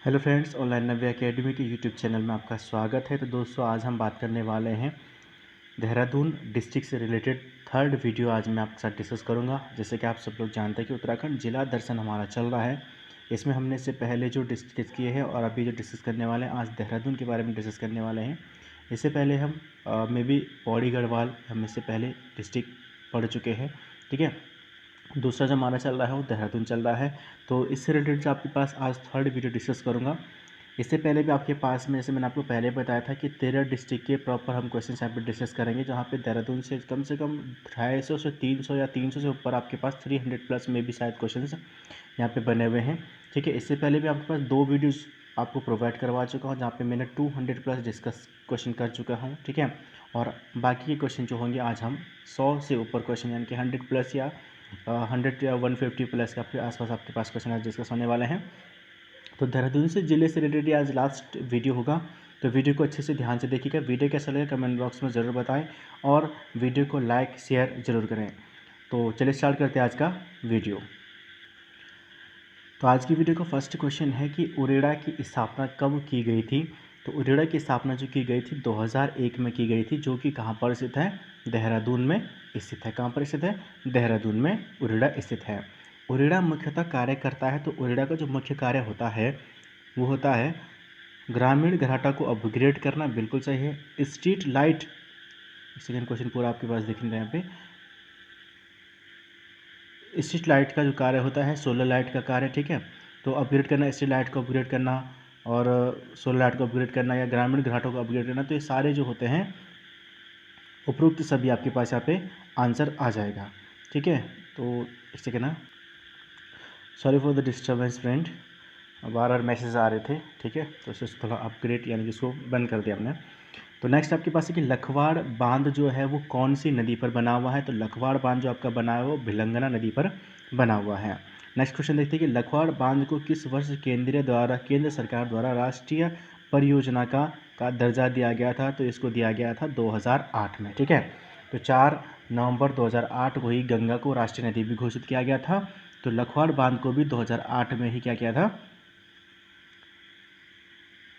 Hello friends, online नव्य academy के YouTube channel में आपका स्वागत है। तो दोस्तों, आज हम बात करने वाले हैं देहरादून डिस्ट्रिक्ट से रिलेटेड थर्ड वीडियो आज मैं आपके साथ डिस्कस करूंगा। जैसे कि आप सब लोग जानते हैं कि उत्तराखंड जिला दर्शन हमारा चल रहा है। इसमें हमने इससे पहले जो डिस्कस किए हैं और अभी जो डिस्कस करने वाले हैं, आज देहरादून के बारे में डिस्कस करने वाले हैं। इससे पहले हम मे बी पौड़ी गढ़वाल हम इससे पहले डिस्ट्रिक्ट पढ़ चुके हैं। ठीक है, दूसरा जो हमारा चल रहा है वो देहरादून चल रहा है। तो इससे रिलेटेड जो आपके पास आज थर्ड वीडियो डिस्कस करूँगा। इससे पहले भी आपके पास में, जैसे मैंने आपको पहले बताया था कि 13 डिस्ट्रिक्ट के प्रॉपर हम क्वेश्चन यहाँ पे डिस्कस करेंगे, जहाँ पे देहरादून से कम 250 से 300 या 300 से ऊपर आपके पास 300 प्लस में भी शायद क्वेश्चन यहाँ पे बने हुए हैं। ठीक है, इससे पहले भी आपके पास 2 वीडियोज़ आपको प्रोवाइड करवा चुका हूँ, जहाँ पे मैंने 200 प्लस डिस्कस क्वेश्चन कर चुका हूँ। ठीक है, और बाकी के क्वेश्चन जो होंगे आज हम 100 से ऊपर क्वेश्चन यानी कि 100 प्लस या 100 या 150 प्लस के आपके आसपास आपके पास क्वेश्चन आज डिस्कस होने वाले हैं। तो देहरादून से ज़िले से रिलेटेड आज लास्ट वीडियो होगा, तो वीडियो को अच्छे से ध्यान से देखिएगा। वीडियो कैसा लगे कमेंट बॉक्स में ज़रूर बताएं और वीडियो को लाइक शेयर ज़रूर करें। तो चलिए स्टार्ट करते हैं आज का वीडियो। तो आज की वीडियो का फर्स्ट क्वेश्चन है कि उरेडा की स्थापना कब की गई थी। तो उरेडा की स्थापना जो की गई थी 2001 में की गई थी, जो कि कहाँ पर स्थित है, देहरादून में स्थित है। कहाँ पर स्थित है, देहरादून में उरेडा स्थित है। उरेडा मुख्यतः कार्य करता है, तो उरेडा का जो मुख्य कार्य होता है वो होता है ग्रामीण घराटा को अपग्रेड करना, बिल्कुल सही है। स्ट्रीट लाइट, सेकेंड क्वेश्चन पूरा आपके पास देखेंगे यहाँ पे। स्ट्रीट लाइट का जो कार्य होता है सोलर लाइट का कार्य, ठीक है। तो अपग्रेड करना, स्ट्रीट लाइट को अपग्रेड करना और सोलर लाइट को अपग्रेड करना या ग्रामीण घाटों को अपग्रेड करना, तो ये सारे जो होते हैं उपरोक्त सभी आपके पास यहाँ पे आंसर आ जाएगा। ठीक है, तो एक सेकेंड ना, sorry for the disturbance friend, बार बार मैसेज आ रहे थे। ठीक है, तो इसे थोड़ा अपग्रेड यानी कि इसको बंद कर दिया हमने। तो नेक्स्ट आपके पास है कि लखवाड़ बांध जो है वो कौन सी नदी पर बना हुआ है। तो लखवाड़ बांध जो आपका बना है वो भिलंगना नदी पर बना हुआ है। नेक्स्ट क्वेश्चन देखते हैं कि लखवाड़ बांध को किस वर्ष केंद्र सरकार द्वारा राष्ट्रीय परियोजना का दर्जा दिया गया था। तो इसको दिया गया था 2008 में। ठीक है, तो 4 नवंबर 2008 को ही गंगा को राष्ट्रीय नदी भी घोषित किया गया था। तो लखवाड़ बांध को भी 2008 में ही क्या किया था,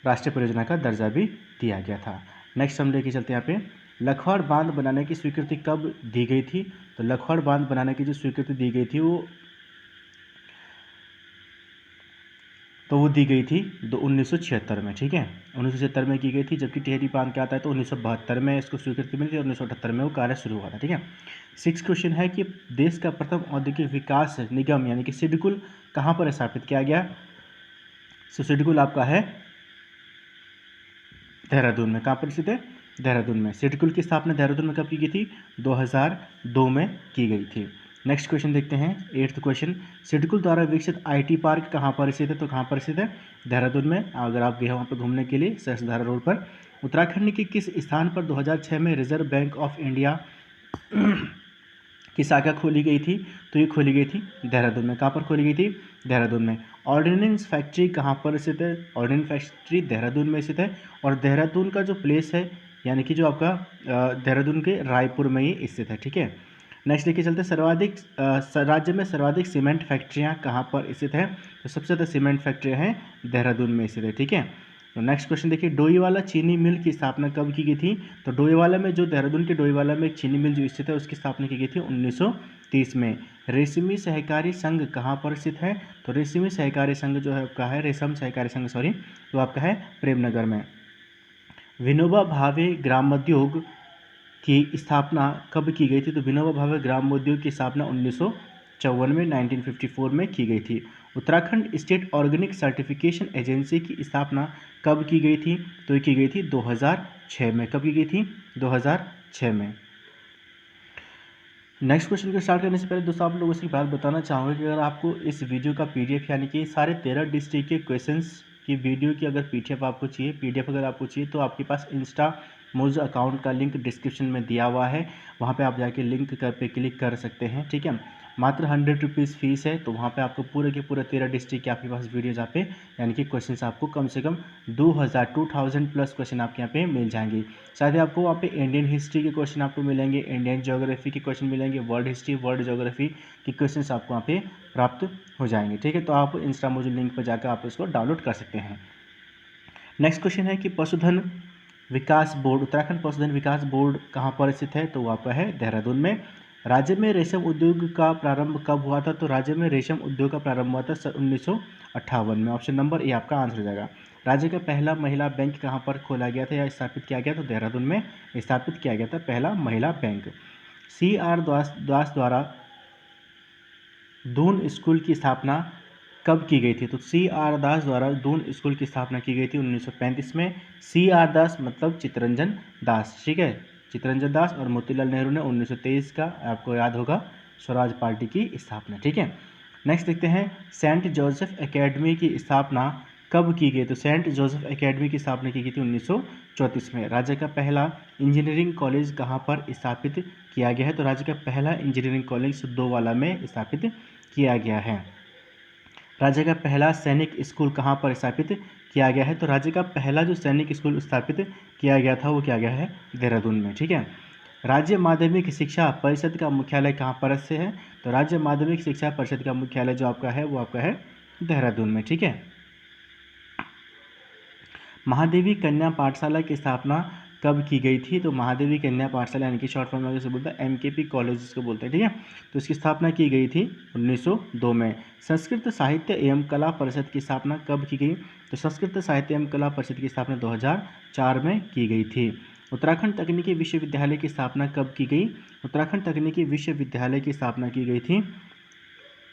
राष्ट्रीय परियोजना का दर्जा भी दिया गया था। नेक्स्ट हम लेके चलते हैं यहाँ पे, लखवाड़ बांध बनाने की स्वीकृति कब दी गई थी। तो लखवाड़ बांध बनाने की जो स्वीकृति दी गई थी वो दी गई थी 1976 में। ठीक है, 1976 में की गई थी, जबकि टिहरी बांध क्या आता है तो 1972 में इसको स्वीकृति मिली थी और 1978 में वो कार्य शुरू हुआ था। ठीक है, 6 क्वेश्चन है कि देश का प्रथम औद्योगिक विकास निगम यानी कि सिडकुल कहाँ पर स्थापित किया गया। सो सिडकुल आपका है देहरादून में। कहाँ पर स्थित है, देहरादून में। सिडकुल की स्थापना देहरादून में कब की गई थी, 2002 में की गई थी। नेक्स्ट क्वेश्चन देखते हैं, 8th क्वेश्चन, सिडकुल द्वारा विकसित आईटी पार्क कहाँ पर स्थित है। तो कहाँ पर स्थित है, देहरादून में। अगर आप गए हो वहाँ पर घूमने के लिए, सहस्त्रधारा रोड पर। उत्तराखंड के किस स्थान पर 2006 में रिजर्व बैंक ऑफ इंडिया की शाखा खोली गई थी। तो ये खोली गई थी देहरादून में। कहाँ पर खोली गई थी, देहरादून में। ऑर्डिनेंस फैक्ट्री कहाँ पर स्थित है, ऑर्डिनेंस फैक्ट्री देहरादून में स्थित है। और देहरादून का जो प्लेस है यानी कि जो आपका देहरादून के रायपुर में ही स्थित है। ठीक है, नेक्स्ट देखिए चलते, राज्य में सर्वाधिक सीमेंट फैक्ट्रियाँ कहाँ पर स्थित है। तो सबसे ज़्यादा सीमेंट फैक्ट्रियाँ हैं देहरादून में स्थित है। ठीक है, तो नेक्स्ट क्वेश्चन देखिए, डोईवाला चीनी मिल की स्थापना कब की गई थी। तो डोईवाला में, जो देहरादून के डोईवाला में एक चीनी मिल जो स्थित है उसकी स्थापना की गई थी 1930 में। रेशमी सहकारी संघ कहाँ पर स्थित है। तो रेशमी सहकारी संघ जो है आपका है, रेशम सहकारी संघ सॉरी, तो आपका है प्रेमनगर में। विनोबा भावे ग्रामोद्योग की स्थापना कब की गई थी। तो विनोबा भावे ग्रामोद्योग की स्थापना 1954 में 1954 में की गई थी। Uttarakhand state organic certification agency की स्थापना कब की गई थी। तो ये की गई थी 2006 में। कब की गई थी, 2006 में। नेक्स्ट क्वेश्चन को स्टार्ट करने से पहले दोस्तों आप लोगों से एक बात बताना चाहूँगा कि अगर आपको इस वीडियो का पीडीएफ यानी कि सारे 13 डिस्ट्रिक्ट के क्वेश्चंस की वीडियो की अगर पीडीएफ आपको चाहिए, अगर आपको चाहिए, तो आपके पास इंस्टा मुझ अकाउंट का लिंक डिस्क्रिप्शन में दिया हुआ है, वहाँ पे आप जाके लिंक पे क्लिक कर सकते हैं। ठीक है, मात्र 100 रुपीज़ फीस है। तो वहाँ पे आपको पूरे के पूरे 13 डिस्ट्रिक्ट के आपके पास वीडियोज़ यहाँ पे यानी कि क्वेश्चन आपको कम से कम 2000 प्लस क्वेश्चन आपके यहाँ पे मिल जाएंगे। साथ ही आपको वहाँ पे इंडियन हिस्ट्री के क्वेश्चन आपको मिलेंगे, इंडियन ज्योग्राफी के क्वेश्चन मिलेंगे, वर्ल्ड हिस्ट्री, वर्ल्ड ज्योग्राफी के क्वेश्चन आपको वहाँ पे प्राप्त हो जाएंगे। ठीक है, तो आप इंस्टा मॉड्यूल लिंक पर जाकर आप इसको डाउनलोड कर सकते हैं। नेक्स्ट क्वेश्चन है कि पशुधन विकास बोर्ड, उत्तराखंड पशुधन विकास बोर्ड कहाँ पर स्थित है? तो वहाँ पर है देहरादून में। राज्य में रेशम उद्योग का प्रारंभ कब हुआ था? तो राज्य में रेशम उद्योग का प्रारंभ हुआ था 1958 में। ऑप्शन नंबर ए आपका आंसर हो जाएगा। राज्य का पहला महिला बैंक कहाँ पर खोला गया था या स्थापित किया गया? तो देहरादून में स्थापित किया गया था पहला महिला बैंक। CR दास द्वारा दून स्कूल की स्थापना कब की गई थी? तो CR दास द्वारा दून स्कूल की स्थापना की गई थी 1935 में। CR दास मतलब चित्तरंजन दास, ठीक है, चित्तरंजन दास। और मोतीलाल नेहरू ने 1923 का, आपको याद होगा, स्वराज पार्टी की स्थापना। ठीक है, नेक्स्ट देखते हैं सेंट जोसेफ एकेडमी की स्थापना कब की गई? तो सेंट जोसेफ एकेडमी की स्थापना की गई थी 1934 में। राज्य का पहला इंजीनियरिंग कॉलेज कहाँ पर स्थापित किया गया है? तो राज्य का पहला इंजीनियरिंग कॉलेज सुद्धोवाला में स्थापित किया गया है। राज्य का पहला सैनिक स्कूल कहाँ पर स्थापित किया गया है? तो राज्य का पहला जो सैनिक स्कूल स्थापित किया गया था वो किया गया है देहरादून में। ठीक है, राज्य माध्यमिक शिक्षा परिषद का मुख्यालय कहाँ पर से है? तो राज्य माध्यमिक शिक्षा परिषद का मुख्यालय जो आपका है वो आपका है देहरादून में। ठीक है, महादेवी कन्या पाठशाला की स्थापना कब की गई थी? तो महादेवी कन्या पाठशाला यानी कि शॉर्ट फॉर्म में बोलते हैं MKP कॉलेज जिसको बोलते हैं। ठीक है, तो इसकी स्थापना की गई थी 1902 में। संस्कृत साहित्य एवं कला परिषद की स्थापना कब की गई? तो संस्कृत साहित्य एवं कला परिषद की स्थापना 2004 में की गई थी। उत्तराखंड तकनीकी विश्वविद्यालय की स्थापना कब की गई? उत्तराखंड तकनीकी विश्वविद्यालय की स्थापना की गई थी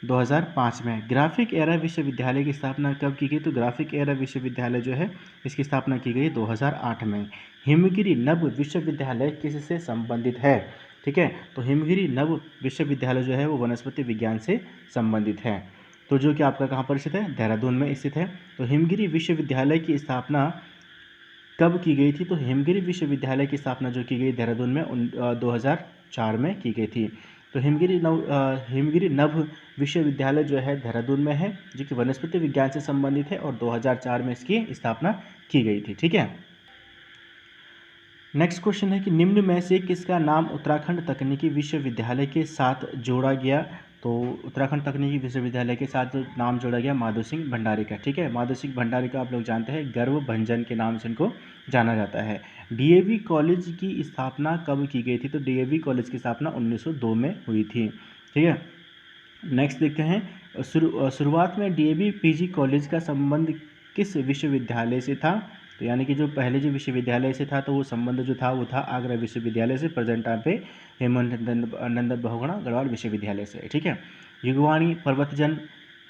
2005 में। ग्राफिक एरा विश्वविद्यालय की स्थापना कब की गई? तो ग्राफिक एरा विश्वविद्यालय जो है इसकी स्थापना की गई 2008 में। हिमगिरी नव विश्वविद्यालय किससे संबंधित है? ठीक है, तो हिमगिरी नव विश्वविद्यालय जो है वो वनस्पति विज्ञान से संबंधित है। तो जो कि आपका कहाँ पर स्थित है? देहरादून में स्थित है। तो हिमगिरी विश्वविद्यालय की स्थापना कब की गई थी? तो हिमगिरी विश्वविद्यालय की स्थापना जो की गई देहरादून में 2004 में की गई थी। तो हिमगिरी नव विश्वविद्यालय जो है देहरादून में है, जो कि वनस्पति विज्ञान से संबंधित है और 2004 में इसकी स्थापना की गई थी। ठीक है, नेक्स्ट क्वेश्चन है कि निम्न में से किसका नाम उत्तराखंड तकनीकी विश्वविद्यालय के साथ जोड़ा गया? तो उत्तराखंड तकनीकी विश्वविद्यालय के साथ जो नाम जोड़ा गया माधो सिंह भंडारी का। ठीक है, माधो सिंह भंडारी का आप लोग जानते हैं, गर्व भंजन के नाम से इनको जाना जाता है। DAV कॉलेज की स्थापना कब की गई थी? तो DAV कॉलेज की स्थापना 1902 में हुई थी। ठीक है, नेक्स्ट देखते हैं शुरुआत में DAV PG कॉलेज का संबंध किस विश्वविद्यालय से था? तो यानी कि जो पहले जो विश्वविद्यालय से था तो वो संबंध जो था वो था आगरा विश्वविद्यालय से, प्रेजेंट टाइम पे हेमंत नंदन बहुगुणा गढ़वाल विश्वविद्यालय से। ठीक है, युगवाणी, पर्वतजन,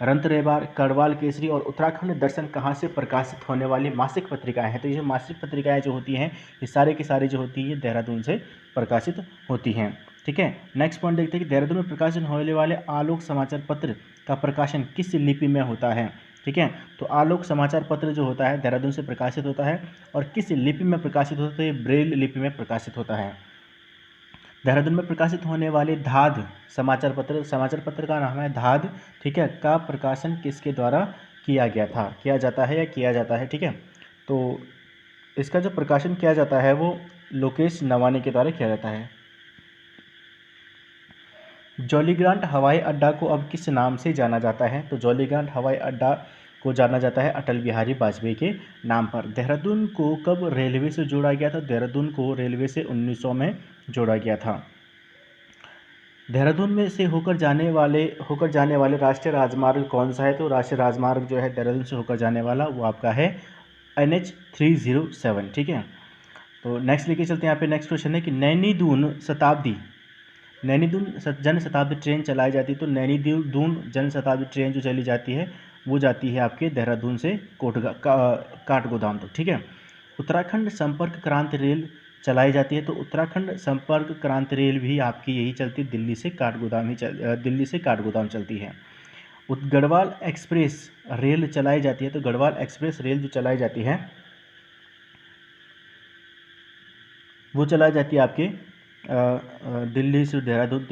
रंतरेबार, कड़वाल केसरी और उत्तराखंड दर्शन कहाँ से प्रकाशित होने वाली मासिक पत्रिकाएं हैं? तो ये मासिक पत्रिकाएं जो होती हैं ये सारे की सारी जो होती है देहरादून से प्रकाशित होती हैं। ठीक है, नेक्स्ट पॉइंट देखते हैं कि देहरादून में प्रकाशित होने वाले आलोक समाचार पत्र का प्रकाशन किस लिपि में होता है? ठीक है, तो आलोक समाचार पत्र जो होता है देहरादून से प्रकाशित होता है और किस लिपि में प्रकाशित होता है? ब्रेल लिपि में प्रकाशित होता है। देहरादून में प्रकाशित होने वाले धाद समाचार पत्र का नाम है धाद। ठीक है, का प्रकाशन किसके द्वारा किया गया था, किया जाता है या किया जाता है? ठीक है, तो इसका जो प्रकाशन किया जाता है वो लोकेश नवानी के द्वारा किया जाता है। जॉलीग्रांट हवाई अड्डा को अब किस नाम से जाना जाता है? तो जॉलीग्रांट हवाई अड्डा को जाना जाता है अटल बिहारी वाजपेयी के नाम पर। देहरादून को कब रेलवे से जोड़ा गया था? देहरादून को रेलवे से 1900 में जोड़ा गया था। देहरादून में से होकर जाने वाले राष्ट्रीय राजमार्ग कौन सा है? तो राष्ट्रीय राजमार्ग जो है देहरादून से होकर जाने वाला वो आपका है NH 307। ठीक है, तो नेक्स्ट लेके चलते हैं। यहाँ पे नेक्स्ट क्वेश्चन है कि नैनीदून जन शताब्दी ट्रेन चलाई जाती है। तो नैनीदून जन शताब्दी ट्रेन जो चली जाती है वो जाती है आपके देहरादून से काठगोदाम तक। ठीक है, उत्तराखंड संपर्क क्रांति रेल चलाई जाती है। तो उत्तराखंड संपर्क क्रांति रेल भी आपकी यही चलती है, दिल्ली से काठगोदाम चलती है। गढ़वाल एक्सप्रेस रेल चलाई जाती है। तो गढ़वाल एक्सप्रेस रेल जो चलाई जाती है वो चलाई जाती है आपके दिल्ली से देहरादून,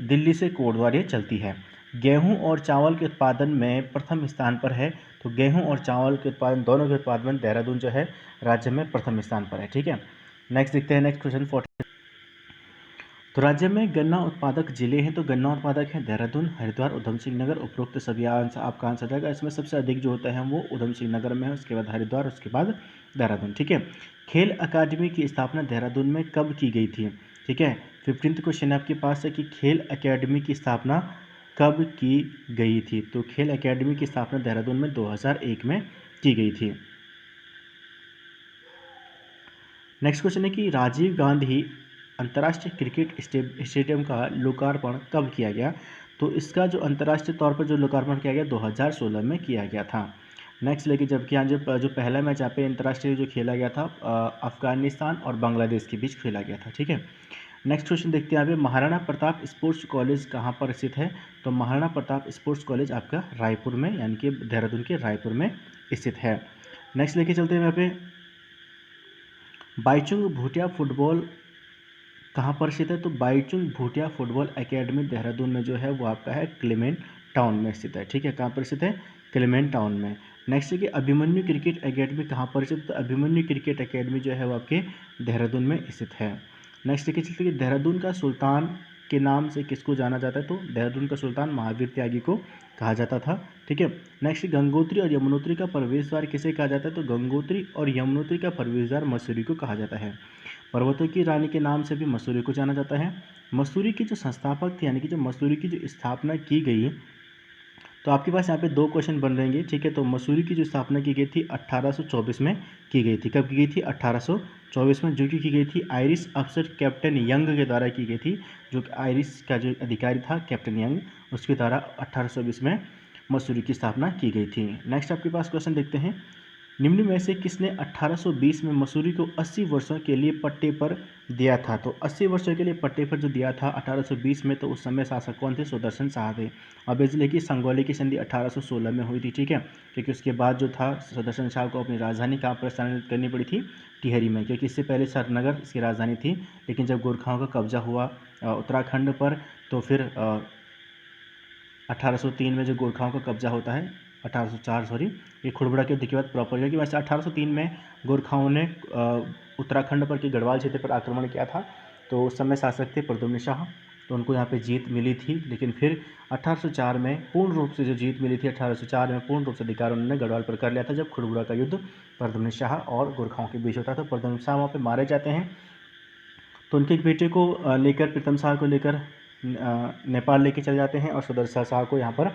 दिल्ली से कोटद्वार ये चलती है। गेहूं और चावल के उत्पादन में प्रथम स्थान पर है। तो गेहूं और चावल के उत्पादन, दोनों के उत्पादन में देहरादून जो है राज्य में प्रथम स्थान पर है। ठीक है, नेक्स्ट देखते हैं नेक्स्ट क्वेश्चन 40। तो राज्य में गन्ना उत्पादक जिले हैं, तो गन्ना उत्पादक है देहरादून, हरिद्वार, उधम सिंह नगर। उपरोक्त सभी आंसर आपका आंसर जाएगा। इसमें सबसे अधिक जो होता है वो उधम सिंह नगर में है, उसके बाद हरिद्वार, उसके बाद देहरादून। ठीक है, खेल अकादमी की स्थापना देहरादून में कब की गई थी? ठीक है, 15th क्वेश्चन आपके पास है कि खेल अकेडमी की स्थापना कब की गई थी? तो खेल अकेडमी की स्थापना देहरादून में 2001 में की गई थी। नेक्स्ट क्वेश्चन है कि राजीव गांधी अंतर्राष्ट्रीय क्रिकेट स्टेडियम का लोकार्पण कब किया गया? तो इसका जो अंतर्राष्ट्रीय तौर पर जो लोकार्पण किया गया 2016 में किया गया था। नेक्स्ट लेके जबकि यहाँ जो पहला मैच यहाँ पे अंतर्राष्ट्रीय जो खेला गया था अफगानिस्तान और बांग्लादेश के बीच खेला गया था। ठीक है, नेक्स्ट क्वेश्चन देखते हैं यहाँ पे महाराणा प्रताप स्पोर्ट्स कॉलेज कहाँ पर स्थित है? तो महाराणा प्रताप स्पोर्ट्स कॉलेज आपका रायपुर में, यानी कि देहरादून के रायपुर में स्थित है। नेक्स्ट लेके चलते हैं यहाँ पे बाईचुंग भूटिया फुटबॉल कहाँ पर स्थित है? तो बाईचुंग भूटिया फुटबॉल एकेडमी देहरादून में जो है वो आपका है क्लेमेंट टाउन में स्थित है। ठीक है, कहाँ पर स्थित है? क्लेमेंट टाउन में। नेक्स्ट है कि अभिमन्यु क्रिकेट एकेडमी कहाँ पर स्थित है? तो अभिमन्यु क्रिकेट एकेडमी जो है वो आपके देहरादून में स्थित है। नेक्स्ट देखिए चलते कि देहरादून का सुल्तान के नाम से किसको जाना जाता है? तो देहरादून का सुल्तान महावीर त्यागी को कहा जाता था। ठीक है, नेक्स्ट गंगोत्री और यमुनोत्री का प्रवेश द्वार किसे कहा जाता है? तो गंगोत्री और यमुनोत्री का प्रवेश द्वार मसूरी को कहा जाता है। पर्वतों की रानी के नाम से भी मसूरी को जाना जाता है। मसूरी के जो संस्थापक थे, यानी कि जो मसूरी की जो स्थापना की गई, तो आपके पास यहाँ पे दो क्वेश्चन बन रहेंगे। ठीक है, तो मसूरी की जो स्थापना की गई थी 1824 में की गई थी। कब की गई थी? 1824 में, जो की गई थी आयरिश अफसर कैप्टन यंग के द्वारा की गई थी। जो आयरिश का जो अधिकारी था कैप्टन यंग, उसके द्वारा 1824 में मसूरी की स्थापना की गई थी। नेक्स्ट आपके पास क्वेश्चन देखते हैं, निम्न में से किसने 1820 में मसूरी को 80 वर्षों के लिए पट्टे पर दिया था? तो 80 वर्षों के लिए पट्टे पर जो दिया था 1820 में, तो उस समय शासक कौन थे? सुदर्शन शाह थे। अब इसलिए कि संगौली की संधि 1816 में हुई थी। ठीक है, क्योंकि उसके बाद जो था सुदर्शन शाह को अपनी राजधानी कहाँ पर स्थानांतरित करनी पड़ी थी? टिहरी में, क्योंकि इससे पहले सरनगर इसकी राजधानी थी। लेकिन जब गोरखाओं का कब्जा हुआ उत्तराखंड पर, तो फिर 1803 में जो गोरखाओं का कब्जा होता है, 1804 सॉरी, ये खुड़बुड़ा के युद्ध के बाद प्रॉपर हुआ। कि वैसे 1803 में गोरखाओं ने उत्तराखंड पर के गढ़वाल क्षेत्र पर आक्रमण किया था। तो उस समय शासक थे प्रद्युम्न शाह, तो उनको यहाँ पे जीत मिली थी। लेकिन फिर 1804 में पूर्ण रूप से जो जीत मिली थी, 1804 में पूर्ण रूप से अधिकार उन्होंने गढ़वाल पर कर लिया था, जब खुड़बुड़ा का युद्ध प्रद्युम्न शाह और गोरखाओं के बीच होता था। तो प्रद्युम्न शाह वहाँ पर मारे जाते हैं, तो उनके एक बेटे को लेकर, प्रीतम शाह को लेकर नेपाल लेके चले जाते हैं और सुदर्शन शाह को यहाँ पर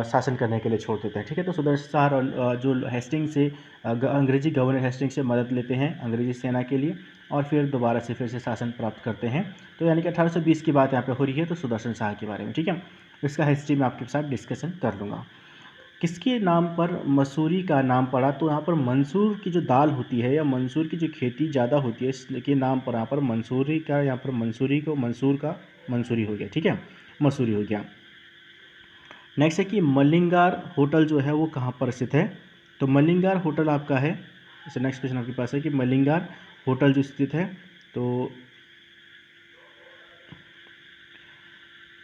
शासन करने के लिए छोड़ देते हैं। ठीक है, तो सुदर्शन शाह जो हेस्टिंग से अंग्रेजी गवर्नर हेस्टिंग से मदद लेते हैं अंग्रेजी सेना के लिए, और फिर दोबारा से फिर से शासन प्राप्त करते हैं। तो यानी कि 1820 की बात यहाँ पे हो रही है, तो सुदर्शन शाह के बारे में। ठीक है, इसका हिस्ट्री में आपके साथ डिस्कशन कर लूँगा। किसके नाम पर मसूरी का नाम पड़ा? तो यहाँ पर मंसूर की जो दाल होती है या मंसूर की जो खेती ज़्यादा होती है, इसके नाम पर यहाँ पर मंसूरी का, यहाँ पर मंसूरी को मंसूर का मंसूरी हो गया। ठीक है, मसूरी हो गया। नेक्स्ट है कि मलिंगार होटल जो है वो कहाँ पर स्थित है? तो मलिंगार होटल आपका है, जैसे नेक्स्ट क्वेश्चन आपके पास है कि मलिंगार होटल जो स्थित है, तो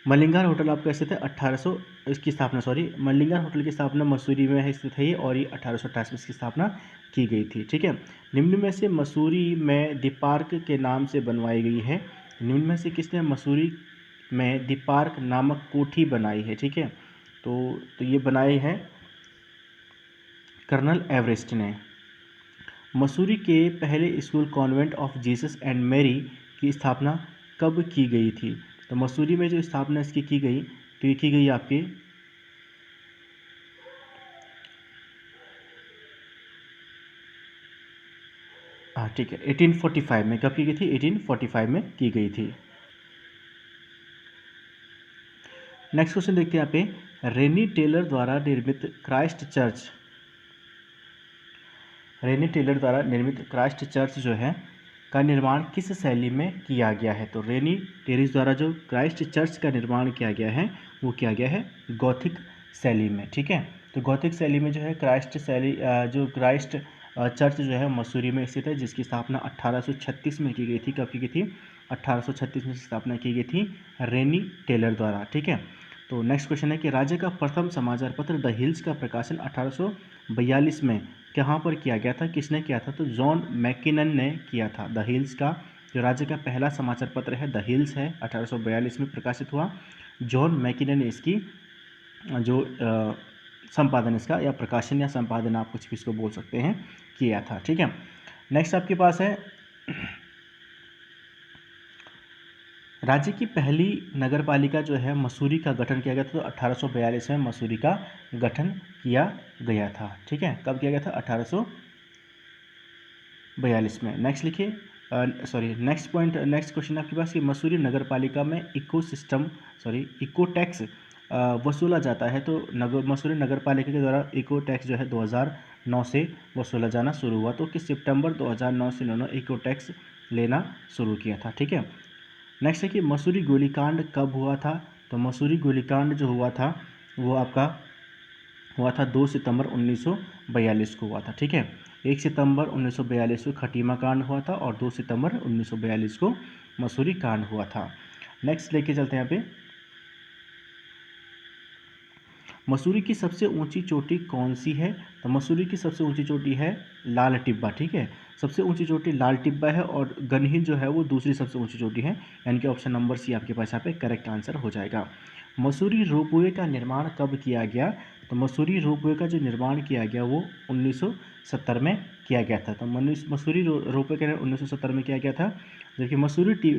मलिंगार होटल आपका स्थित है 1800 इसकी स्थापना मलिंगार होटल की स्थापना मसूरी में है स्थित है ये, और ये 1828 में इसकी स्थापना की गई थी। ठीक है, निम्न में से मसूरी में दीपार्क के नाम से बनवाई गई है। निम्न में से किसने मसूरी में दीपार्क नामक कोठी बनाई है? ठीक है, तो ये बनाई है कर्नल एवरेस्ट ने। मसूरी के पहले school Convent of Jesus and Mary की स्थापना कब की गई थी? तो मसूरी में जो स्थापना इसकी की गई, तो ये की गई आपकी ठीक है 1845 में। कब की गई थी? 1845 में की गई थी। नेक्स्ट क्वेश्चन देखते हैं यहाँ पे, रेनी टेलर द्वारा निर्मित क्राइस्ट चर्च जो है का निर्माण किस शैली में किया गया है? तो रेनी टेरिस द्वारा जो क्राइस्ट चर्च का निर्माण किया गया है वो किया गया है गॉथिक शैली में। ठीक है, तो गॉथिक शैली में जो है क्राइस्ट चर्च जो है मसूरी में स्थित है, जिसकी स्थापना 1836 में की गई थी। कब की गई थी? 1836 में स्थापना की गई थी रेनी टेलर द्वारा। ठीक है, तो नेक्स्ट क्वेश्चन है कि राज्य का प्रथम समाचार पत्र द हिल्स का प्रकाशन 1842 में कहाँ पर किया गया था, किसने किया था? तो जॉन मैकिनन ने किया था। द हिल्स का जो राज्य का पहला समाचार पत्र है द हिल्स है, 1842 में प्रकाशित हुआ। जॉन मैकिनन ने इसकी जो संपादन इसका या प्रकाशन या संपादन आप कुछ भी इसको बोल सकते हैं किया था। ठीक है, नेक्स्ट आपके पास है राज्य की पहली नगरपालिका जो है मसूरी का गठन किया गया था। तो 1842 में मसूरी का गठन किया गया था। ठीक है, कब किया गया था? 1842 में। नेक्स्ट लिखिए, नेक्स्ट पॉइंट, नेक्स्ट क्वेश्चन आपके पास कि मसूरी नगरपालिका में इको टैक्स वसूला जाता है। तो मसूरी नगरपालिका के द्वारा इको टैक्स जो है 2009 से वसूला जाना शुरू हुआ। तो किस सितंबर 2009 से इन्होंने इको टैक्स लेना शुरू किया था। ठीक है, नेक्स्ट है कि मसूरी गोलीकांड कब हुआ था? तो मसूरी गोलीकांड जो हुआ था वो आपका हुआ था 2 सितंबर 1942 को हुआ था। ठीक है, 1 सितंबर 1942 को खटीमा कांड हुआ था और 2 सितंबर 1942 को मसूरी कांड हुआ था। नेक्स्ट लेके चलते हैं यहाँ पे, मसूरी की सबसे ऊंची चोटी कौन सी है? तो मसूरी की सबसे ऊंची चोटी है लाल टिब्बा। ठीक है, सबसे ऊंची चोटी लाल टिब्बा है और गनहिल जो है वो दूसरी सबसे ऊंची चोटी है, यानी कि ऑप्शन नंबर सी आपके पास यहाँ पे करेक्ट आंसर हो जाएगा। मसूरी रोपवे का निर्माण कब किया गया? तो मसूरी रोपवे का जो निर्माण किया गया वो 1970 में किया गया था। तो मसूरी रोपवे का 1970 में किया गया था। देखिए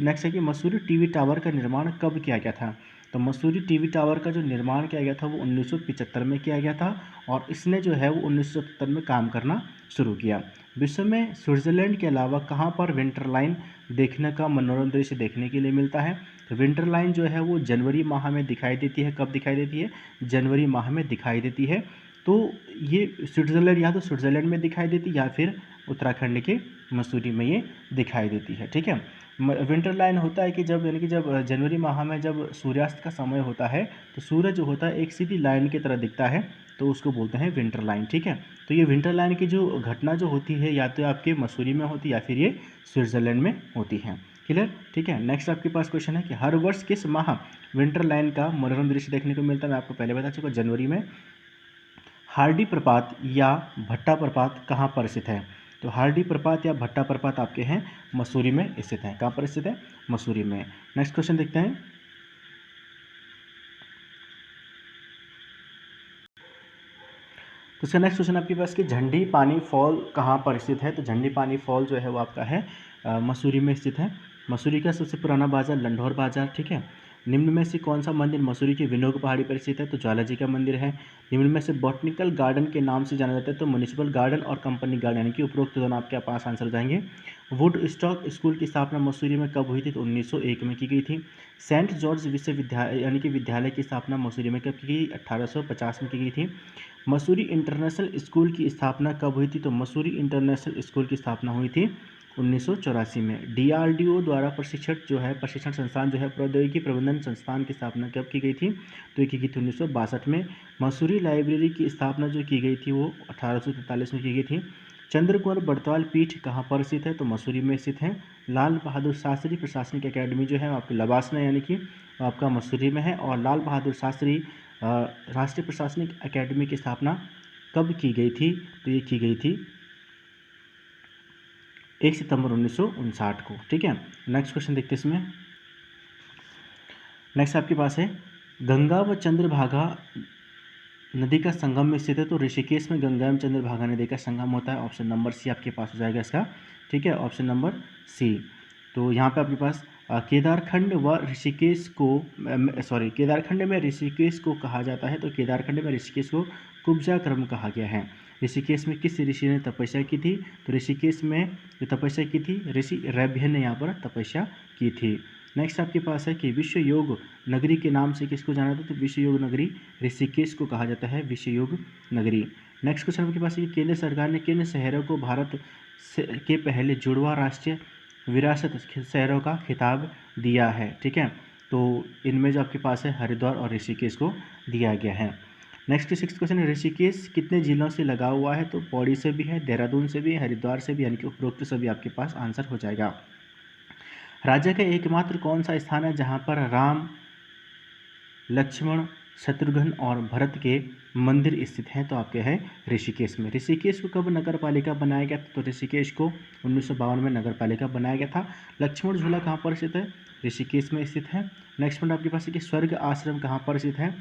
नेक्स्ट है कि मसूरी टीवी टावर का निर्माण कब किया गया था? तो मसूरी टीवी टावर का जो निर्माण किया गया था वो 1975 में किया गया था और इसने जो है वो 1977 में काम करना शुरू किया। विश्व में स्विट्ज़रलैंड के अलावा कहाँ पर विंटर लाइन देखने का मनोरम दृश्य देखने के लिए मिलता है? तो विंटर लाइन जो है वो जनवरी माह में दिखाई देती है। कब दिखाई देती है? जनवरी माह में दिखाई देती है। तो ये स्विट्ज़रलैंड या तो स्विट्ज़रलैंड में दिखाई देती या फिर उत्तराखंड के मसूरी में ये दिखाई देती है। ठीक है, विंटर लाइन होता है कि जब जनवरी माह में जब सूर्यास्त का समय होता है तो सूरज जो होता है एक सीधी लाइन की तरह दिखता है, तो उसको बोलते हैं विंटर लाइन। ठीक है, तो ये विंटर लाइन की जो घटना जो होती है या तो आपके मसूरी में होती है या फिर ये स्विट्ज़रलैंड में होती है। क्लियर? ठीक है, नेक्स्ट आपके पास क्वेश्चन है कि हर वर्ष किस माह विंटर लाइन का मनोरम दृश्य देखने को मिलता है? मैं आपको पहले बता चुका, जनवरी में। हार्डी प्रपात या भट्टा प्रपात कहाँ पर स्थित है? तो हार्डी प्रपात या भट्टा प्रपात आपके हैं मसूरी में स्थित है। कहाँ पर स्थित है? मसूरी में। नेक्स्ट क्वेश्चन देखते हैं, तो इसका नेक्स्ट क्वेश्चन आपके पास कि झंडी पानी फॉल कहाँ पर स्थित है? तो झंडी पानी फॉल जो है वो आपका है मसूरी में स्थित है। मसूरी का सबसे पुराना बाजार लंढौर बाजार। ठीक है, निम्न में से कौन सा मंदिर मसूरी की विनोग पहाड़ी पर स्थित है? तो ज्वालाजी का मंदिर है। निम्न में से बॉटनिकल गार्डन के नाम से जाना जाता है? तो म्युनिसिपल गार्डन और कंपनी गार्डन, यानी कि उपरोक्त दोनों आपके पास आंसर हो जाएंगे। वुड स्टॉक स्कूल की स्थापना मसूरी में कब हुई थी? तो 1901 में की गई थी। सेंट जॉर्ज विश्वविद्यालय यानी कि विद्यालय की स्थापना मसूरी में कब की गई? 1850 में की गई थी। मसूरी इंटरनेशनल स्कूल की स्थापना कब हुई थी? तो मसूरी इंटरनेशनल स्कूल की स्थापना हुई थी 1984 में। डीआरडीओ द्वारा प्रशिक्षण संस्थान जो है प्रौद्योगिकी प्रबंधन संस्थान की स्थापना कब की गई थी? तो ये की गई थी 1962 में। मसूरी लाइब्रेरी की स्थापना जो की गई थी वो 1843 में की गई थी। चंद्रकुंवर बड़तवाल पीठ कहाँ पर स्थित है? तो मसूरी में स्थित है। लाल बहादुर शास्त्री प्रशासनिक अकेडमी जो है आपकी लबासना यानी कि आपका मसूरी में है। और लाल बहादुर शास्त्री राष्ट्रीय प्रशासनिक अकेडमी की स्थापना कब की गई थी? तो ये की गई थी 1 सितंबर 1959 को। ठीक है, नेक्स्ट क्वेश्चन देखते हैं इसमें। नेक्स्ट आपके पास है गंगा व चंद्रभागा नदी का संगम में स्थित है। तो ऋषिकेश में गंगा एवं चंद्रभागा नदी का संगम होता है। ऑप्शन नंबर सी आपके पास हो जाएगा इसका। ठीक है, ऑप्शन नंबर सी। तो यहाँ पे आपके पास केदारखंड व ऋषिकेश को केदारखंड में ऋषिकेश को कहा जाता है। तो केदारखंड में ऋषिकेश को कुब्जा क्रम कहा गया है। ऋषिकेश में किस ऋषि ने तपस्या की थी? तो ऋषिकेश में जो तपस्या की थी ऋषि रैभ्य ने यहाँ पर तपस्या की थी। नेक्स्ट आपके पास है कि विश्व योग नगरी के नाम से किसको जाना जाता है? तो विश्व योग नगरी ऋषिकेश को कहा जाता है, विश्व योग नगरी। नेक्स्ट क्वेश्चन आपके पास है कि केंद्र सरकार ने किन शहरों को भारत के पहले जुड़वा राष्ट्रीय विरासत शहरों का खिताब दिया है? ठीक है, तो इनमें जो आपके पास है हरिद्वार और ऋषिकेश को दिया गया है। नेक्स्ट 6 क्वेश्चन है ऋषिकेश कितने जिलों से लगा हुआ है? तो पौड़ी से भी है, देहरादून से भी, हरिद्वार से भी, यानी कि उपरोक्त सभी आपके पास आंसर हो जाएगा। राज्य का एकमात्र कौन सा स्थान है जहाँ पर राम, लक्ष्मण, शत्रुघ्न और भरत के मंदिर स्थित हैं? तो आपके है ऋषिकेश में। ऋषिकेश को कब नगर पालिका बनाया गया था? तो ऋषिकेश को 1952 में नगर पालिका बनाया गया था। लक्ष्मण झूला कहाँ पर स्थित है? ऋषिकेश में स्थित है। नेक्स्ट पॉइंट आपके पास है कि स्वर्ग आश्रम कहाँ पर स्थित है?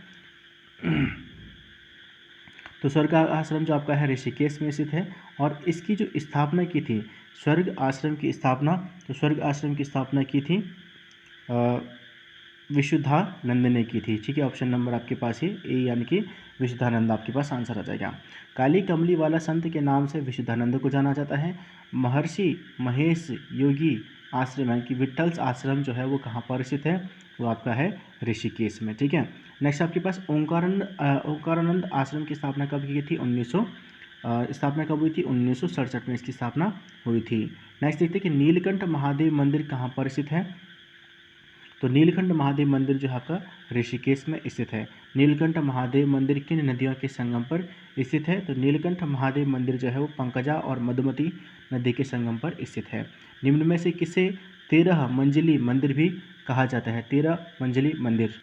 तो स्वर्ग आश्रम जो आपका है ऋषिकेश में स्थित है। और इसकी जो स्थापना की थी, स्वर्ग आश्रम की स्थापना, तो स्वर्ग आश्रम की स्थापना की थी विशुद्धानंद ने की थी। ठीक है, ऑप्शन नंबर आपके पास है ए, यानी कि विशुद्धानंद आपके पास आंसर आ जाएगा। काली कमली वाला संत के नाम से विशुद्धानंद को जाना जाता है। महर्षि महेश योगी आश्रम यानी कि विट्ठल्स आश्रम जो है वो कहाँ पर स्थित है? वो आपका है ऋषिकेश में। ठीक है, नेक्स्ट आपके पास ओंकारानंद आश्रम की स्थापना कब की थी? स्थापना कब हुई थी? 1967 में इसकी स्थापना हुई थी। नेक्स्ट देखते हैं कि नीलकंठ महादेव मंदिर कहाँ पर स्थित है? तो नीलकंठ महादेव मंदिर जो है आपका ऋषिकेश में स्थित है। नीलकंठ महादेव मंदिर किन नदियों के संगम पर स्थित है? तो नीलकंठ महादेव मंदिर जो है वो पंकजा और मधुमती नदी के संगम पर स्थित है। निम्न में से किसे 13 मंजिली मंदिर भी कहा जाता है? 13 मंजिली मंदिर,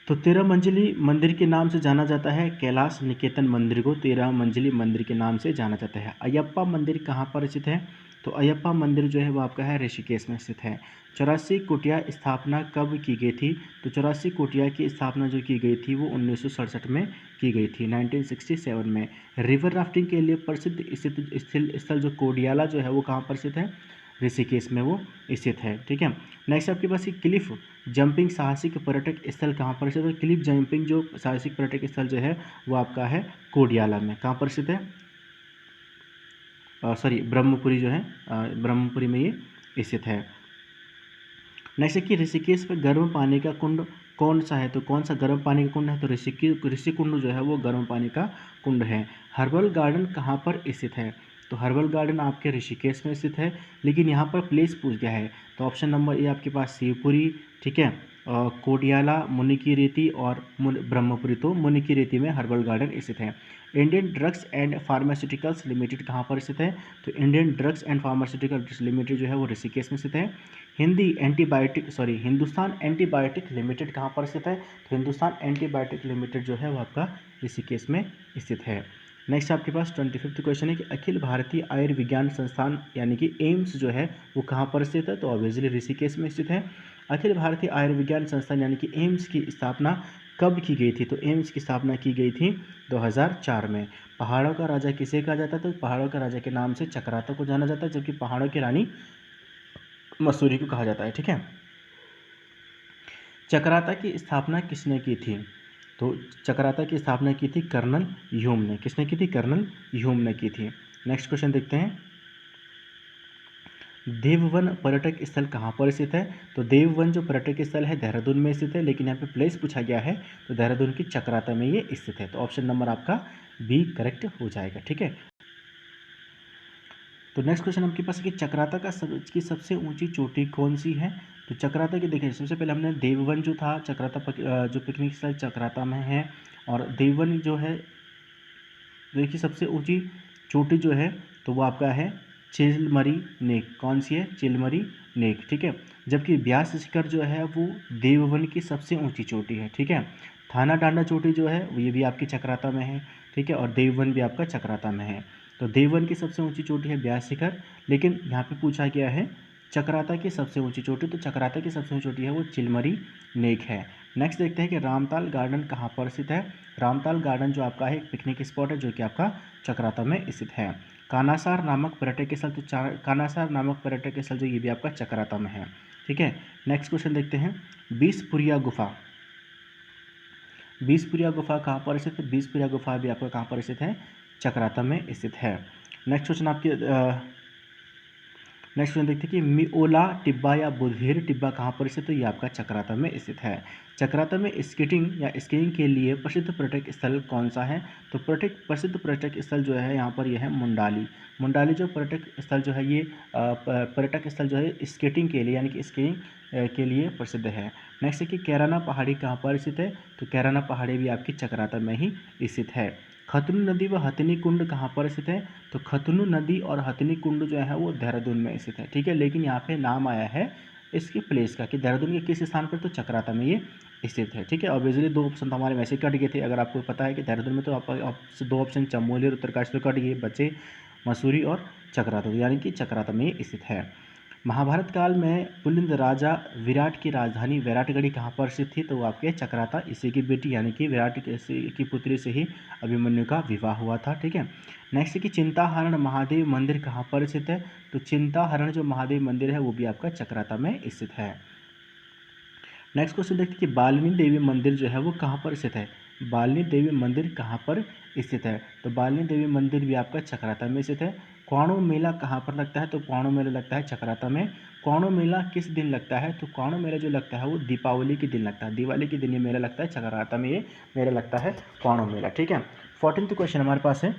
तो 13 मंजिली मंदिर के नाम से जाना जाता है कैलाश निकेतन मंदिर को 13 मंजिली मंदिर के नाम से जाना जाता है। अयप्पा मंदिर कहाँ पर स्थित है? तो अयप्पा मंदिर जो है वो आपका है ऋषिकेश में स्थित है। 84 कुटिया स्थापना कब की गई थी? तो 84 कुटिया की स्थापना जो की गई थी वो 1967 में की गई थी, 1967 में। रिवर राफ्टिंग के लिए प्रसिद्ध स्थित स्थल जो कोडियाला जो है वो कहाँ पर स्थित है? ऋषिकेश में वो स्थित है। ठीक है, नेक्स्ट आपके पास क्लिफ जंपिंग साहसिक पर्यटक स्थल कहाँ पर स्थित है? क्लिफ जंपिंग जो साहसिक पर्यटक स्थल जो है वो आपका है कोडियाला में। कहाँ पर स्थित है? सॉरी, ब्रह्मपुरी जो है ब्रह्मपुरी में ये स्थित है। नेक्स्ट है कि ऋषिकेश में गर्म पानी का कुंड कौन सा है? तो कौन सा गर्म पानी का कुंड है? तो ऋषि कुंड जो है वो गर्म पानी का कुंड है। हर्बल गार्डन कहाँ पर स्थित है? तो हर्बल गार्डन आपके ऋषिकेश में स्थित है, लेकिन यहाँ पर प्लेस पूछ गया है। तो ऑप्शन नंबर ए आपके पास शिवपुरी, ठीक है, कोडियाला, मुनि की रेती और ब्रह्मपुरी। तो मुनि की रेती में हर्बल गार्डन स्थित है। Indian drugs and pharmaceuticals limited कहाँ पर स्थित है? तो Indian drugs and pharmaceuticals limited जो है वो ऋषिकेश में स्थित है। हिंदुस्तान एंटीबायोटिक लिमिटेड कहाँ पर स्थित है? तो हिंदुस्तान एंटीबायोटिक लिमिटेड जो है वो आपका ऋषिकेश में स्थित है। नेक्स्ट आपके पास 25वां क्वेश्चन है कि अखिल भारतीय आयुर्विज्ञान संस्थान यानी कि एम्स जो है वो कहाँ पर स्थित है? तो ऑब्वियसली ऋषिकेश में स्थित है। अखिल भारतीय आयुर्विज्ञान संस्थान यानी कि एम्स की स्थापना कब की गई थी? तो एम्स की स्थापना की गई थी 2004 में। पहाड़ों का राजा किसे कहा जाता है? तो पहाड़ों के राजा के नाम से चक्राता को जाना जाता है, जबकि पहाड़ों की रानी मसूरी को कहा जाता है। ठीक है, चक्राता की स्थापना किसने की थी? तो चक्राता की स्थापना की थी कर्नल ह्यूम ने। किसने की थी? कर्नल ह्यूम ने की थी। नेक्स्ट क्वेश्चन देखते हैं, देववन पर्यटक स्थल कहाँ पर स्थित है? तो देववन जो पर्यटक स्थल है देहरादून में स्थित है, लेकिन यहाँ पे प्लेस पूछा गया है तो देहरादून की चक्राता में ये स्थित है। तो ऑप्शन नंबर आपका बी करेक्ट हो जाएगा। ठीक है, तो नेक्स्ट क्वेश्चन आपके पास है कि चक्राता की सबसे ऊंची चोटी कौन सी है? तो चक्राता की देखिए, सबसे पहले हमने देववन जो था चक्राता जो पिकनिक स्थल चक्राता में है, और देववन जो है देखिए सबसे ऊंची चोटी जो है तो वो आपका है चिलमरी नेक। कौन सी है? चिलमरी नेक। ठीक है, जबकि ब्यास शिखर जो है वो देववन की सबसे ऊंची चोटी है। ठीक है, थाना डांडा चोटी जो है ये भी आपकी चक्राता में है। ठीक है, और देववन भी आपका चक्राता में है। तो देववन की सबसे ऊंची चोटी है ब्यास शिखर, लेकिन यहाँ पे पूछा गया है चक्राता की सबसे ऊंची चोटी, तो चक्राता की सबसे ऊंची चोटी है वो चिलमरी नेक है। नेक्स्ट देखते हैं कि रामताल गार्डन कहाँ पर स्थित है? रामताल गार्डन जो आपका है एक पिकनिक स्पॉट है जो कि आपका चक्राता में स्थित है। कानासार नामक पर्यटक स्थल, तो कानासार नामक पर्यटक स्थल जो ये भी आपका चक्राता में है। ठीक है, नेक्स्ट क्वेश्चन देखते हैं, बीसपुरिया गुफा। बीसपुरिया गुफा कहाँ पर स्थित है? बीसपुरिया गुफा भी आपका कहाँ पर स्थित है? चक्राता में स्थित है। नेक्स्ट क्वेश्चन आपके नेक्स्ट क्वेश्चन देखते हैं कि मिओला टिब्बा या बुधेर टिब्बा कहाँ पर स्थित है? ये आपका चक्राता में स्थित है। चक्राता में स्केटिंग या स्कीइंग के लिए प्रसिद्ध पर्यटक स्थल कौन सा है? तो प्रसिद्ध पर्यटक स्थल जो है यहाँ पर यह है मुंडाली। मुंडाली जो पर्यटक स्थल जो है ये पर्यटक स्थल जो है स्केटिंग के लिए यानी कि स्कीइंग के लिए प्रसिद्ध है। नेक्स्ट है कि कैराना पहाड़ी कहाँ पर स्थित है? तो कैराना पहाड़ी भी आपकी चक्राता में ही स्थित है। खतनू नदी व हथिनी कुंड कहाँ पर स्थित है? तो खतनू नदी और हथिनी कुंड जो है वो देहरादून में स्थित है, ठीक है। लेकिन यहाँ पे नाम आया है इसके प्लेस का कि देहरादून के किस स्थान पर, तो चक्राता में ये स्थित है, ठीक है। ऑब्वियसली 2 ऑप्शन तो हमारे वैसे ही कट गए थे। अगर आपको पता है कि देहरादून में, तो आपसे 2 ऑप्शन चमोली और उत्तरकाशी तो कट गए, बचे मसूरी और चक्राता, यानी कि चक्राता में ये स्थित है। महाभारत काल में पुलिंद राजा विराट की राजधानी वैराटगढ़ी कहाँ पर स्थित थी? तो वो आपके चक्राता, इसी की बेटी यानी कि विराट की पुत्री से ही अभिमन्यु का विवाह हुआ था, ठीक है। नेक्स्ट कि चिंताहरण महादेव मंदिर कहाँ पर स्थित है? तो चिंताहरण जो महादेव मंदिर है वो भी आपका चक्राता में स्थित है। नेक्स्ट क्वेश्चन देखते हैं कि बालिनी देवी मंदिर जो है वो कहाँ पर स्थित है? बालिनी देवी मंदिर कहाँ पर स्थित है? तो बालिनी देवी मंदिर भी आपका चक्राता में स्थित है। क्वाणो मेला कहाँ पर लगता है? तो क्वाणो मेला लगता है चक्राता में। क्वाणो मेला किस दिन लगता है? तो क्वाणो मेला जो लगता है वो दीपावली के दिन लगता है, दिवाली के दिन ये मेला लगता है, चक्राता में ये मेला लगता है क्वाणो मेला, ठीक है। 14th क्वेश्चन हमारे पास है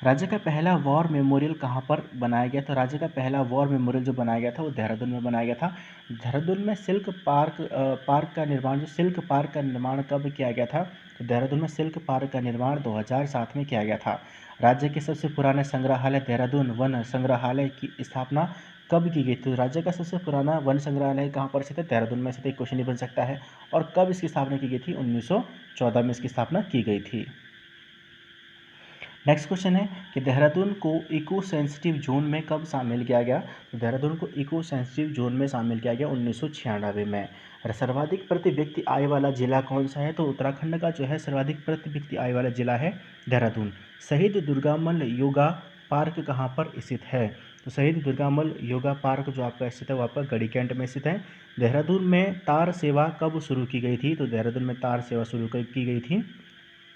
राज्य का पहला वॉर मेमोरियल कहाँ पर बनाया गया था? राज्य का पहला वॉर मेमोरियल जो बनाया गया था वो देहरादून में बनाया गया था। देहरादून में सिल्क पार्क का निर्माण, जो सिल्क पार्क का निर्माण कब किया गया था? तो देहरादून में सिल्क पार्क का निर्माण 2007 में किया गया था। राज्य के सबसे पुराने संग्रहालय देहरादून वन संग्रहालय की स्थापना कब की गई? तो राज्य का सबसे पुराना वन संग्रहालय कहाँ पर स्थित है? देहरादून में स्थित। एक क्वेश्चन ही बन सकता है। और कब इसकी स्थापना की गई थी? 1914 में इसकी स्थापना की गई थी। नेक्स्ट क्वेश्चन है कि देहरादून को इको सेंसिटिव जोन में कब शामिल किया गया? तो देहरादून को इको सेंसिटिव जोन में शामिल किया गया 1996 में। सर्वाधिक प्रति व्यक्ति आय वाला जिला कौन सा है? तो उत्तराखंड का जो है सर्वाधिक प्रति व्यक्ति आय वाला जिला है देहरादून। शहीद दुर्गामल योगा पार्क कहाँ पर स्थित है? तो शहीद दुर्गामल योगा पार्क जो आपका स्थित है वो आपका गढ़ी कैंट में स्थित है। देहरादून में तार सेवा कब शुरू की गई थी? तो देहरादून में तार सेवा शुरू की गई थी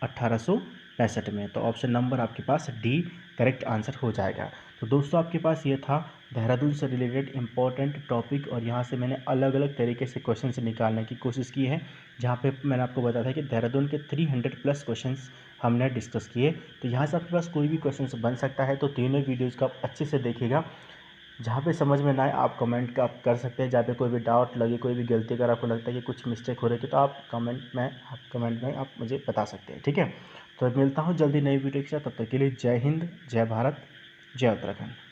1865 में। तो ऑप्शन नंबर आपके पास डी करेक्ट आंसर हो जाएगा। तो दोस्तों आपके पास ये था देहरादून से रिलेटेड इंपॉर्टेंट टॉपिक, और यहाँ से मैंने अलग अलग तरीके से क्वेश्चन से निकालने की कोशिश की है, जहाँ पे मैंने आपको बताया था कि देहरादून के 300+ क्वेश्चंस हमने डिस्कस किए। तो यहाँ से आपके पास कोई भी क्वेश्चन बन सकता है, तो तीनों वीडियोज़ को आप अच्छे से देखिएगा। जहाँ पे समझ में ना आए आप कमेंट का आप कर सकते हैं, जहाँ पे कोई भी डाउट लगे, कोई भी गलती अगर आपको लगता है कि कुछ मिस्टेक हो रही थी, तो आप कमेंट में आप मुझे बता सकते हैं, ठीक है। तो मिलता हूँ जल्दी नई वीडियो के साथ, तब तक के लिए जय हिंद, जय भारत, जय उत्तराखंड।